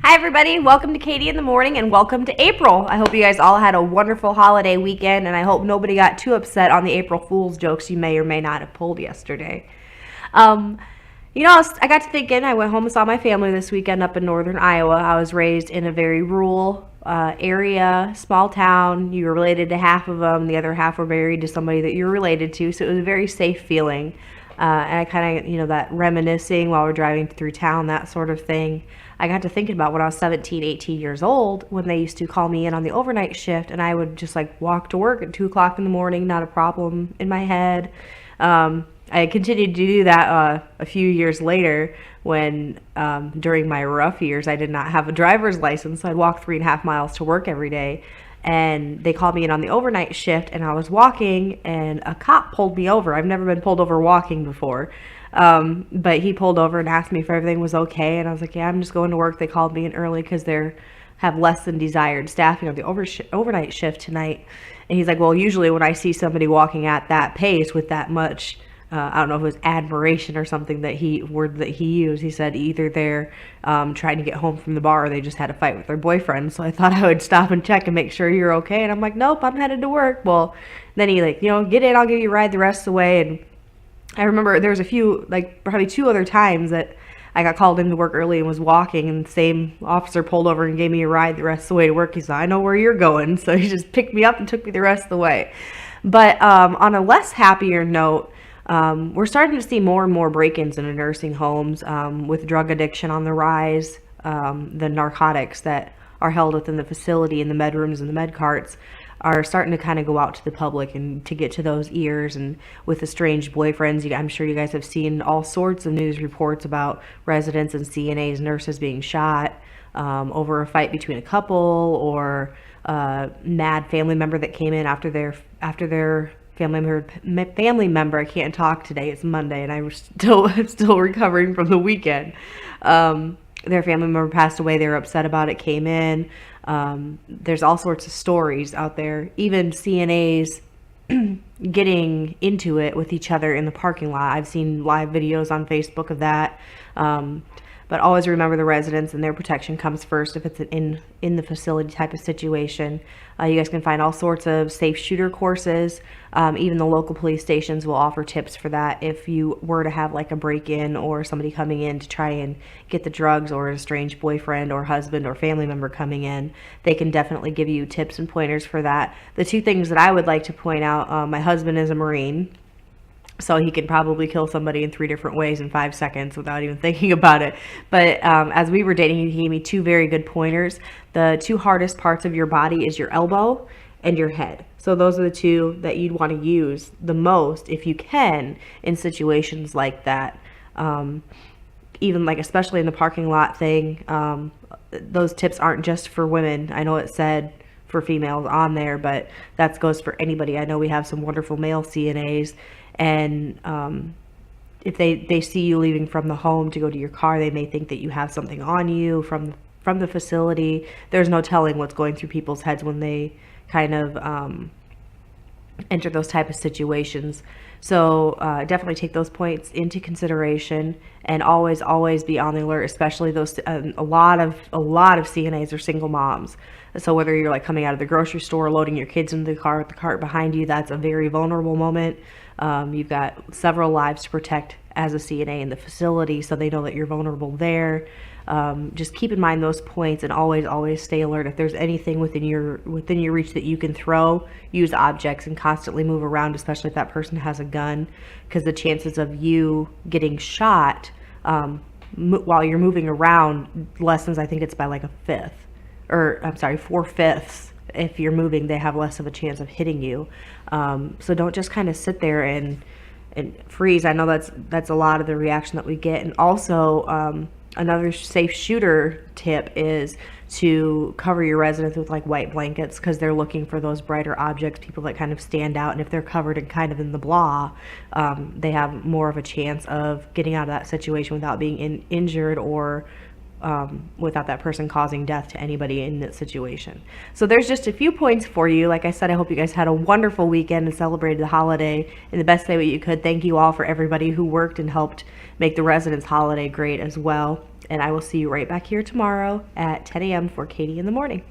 Hi, everybody. Welcome to Katie in the Morning and welcome to April. I hope you guys all had a wonderful holiday weekend, and I hope nobody got too upset on the April Fool's jokes you may or may not have pulled yesterday. Um, I got to thinking, I went home and saw my family this weekend up in northern Iowa. I was raised in a very rural area, small town. You were related to half of them, the other half were married to somebody that you're related to, so it was a very safe feeling. And I kind of, that reminiscing while we're driving through town, that sort of thing. I got to thinking about when I was 17, 18 years old, when they used to call me in on the overnight shift, and I would just like walk to work at 2 o'clock in the morning, not a problem in my head. I continued to do that a few years later when, during my rough years, I did not have a driver's license. So I'd walk 3.5 miles to work every day. And they called me in on the overnight shift, and I was walking, and a cop pulled me over. I've never been pulled over walking before. But he pulled over and asked me if everything was okay. And I was like, yeah, I'm just going to work. They called me in early because they're have less than desired staffing on the overnight shift tonight. And he's like, well, usually when I see somebody walking at that pace with that much, I don't know if it was admiration or something word that he used. He said either they're trying to get home from the bar or they just had a fight with their boyfriend. So I thought I would stop and check and make sure you're okay. And I'm like, nope, I'm headed to work. Well, then he get in, I'll give you a ride the rest of the way. And I remember there was a few, like probably 2 other times that I got called into work early and was walking, and the same officer pulled over and gave me a ride the rest of the way to work. He said, I know where you're going. So he just picked me up and took me the rest of the way. But on a less happier note, we're starting to see more and more break-ins into nursing homes with drug addiction on the rise. The narcotics that are held within the facility in the med rooms and the med carts are starting to kind of go out to the public and to get to those ears. And with estranged boyfriends, I'm sure you guys have seen all sorts of news reports about residents and CNAs, nurses being shot over a fight between a couple, or a mad family member that came in after their family member. I can't talk today. It's Monday, and I'm still recovering from the weekend. Their family member passed away. They were upset about it. Came in. There's all sorts of stories out there. Even CNAs getting into it with each other in the parking lot. I've seen live videos on Facebook of that. But always remember the residents and their protection comes first if it's in the facility type of situation. You guys can find all sorts of safe shooter courses. Even the local police stations will offer tips for that. If you were to have like a break-in or somebody coming in to try and get the drugs, or an estranged boyfriend or husband or family member coming in, they can definitely give you tips and pointers for that. The two things that I would like to point out, my husband is a Marine. So he can probably kill somebody in 3 different ways in 5 seconds without even thinking about it. But as we were dating, he gave me 2 very good pointers. The 2 hardest parts of your body is your elbow and your head. So those are the 2 that you'd want to use the most if you can in situations like that. Even like, especially in the parking lot thing, those tips aren't just for women. I know it said for females on there, but that goes for anybody. I know we have some wonderful male CNAs. And if they see you leaving from the home to go to your car, they may think that you have something on you from the facility. There's no telling what's going through people's heads when they kind of enter those type of situations. So definitely take those points into consideration, and always be on the alert, especially those a lot of CNAs are single moms. So whether you're like coming out of the grocery store, loading your kids into the car with the cart behind you, that's a very vulnerable moment. You've got several lives to protect as a CNA in the facility, so they know that you're vulnerable there. Just keep in mind those points, and always stay alert. If there's anything within your reach that you can throw, use objects and constantly move around, especially if that person has a gun, because the chances of you getting shot while you're moving around lessens. I think it's by like a fifth, or I'm sorry, 4/5. If you're moving, they have less of a chance of hitting you. So don't just kind of sit there and freeze. I know that's a lot of the reaction that we get. And also another safe shooter tip is to cover your residents with like white blankets, because they're looking for those brighter objects, people that kind of stand out. And if they're covered in kind of in the blah, they have more of a chance of getting out of that situation without being injured or without that person causing death to anybody in that situation. So there's just a few points for you. Like I said, I hope you guys had a wonderful weekend and celebrated the holiday in the best way that you could. Thank you all for everybody who worked and helped make the residents' holiday great as well. And I will see you right back here tomorrow at 10 a.m. for Katie in the Morning.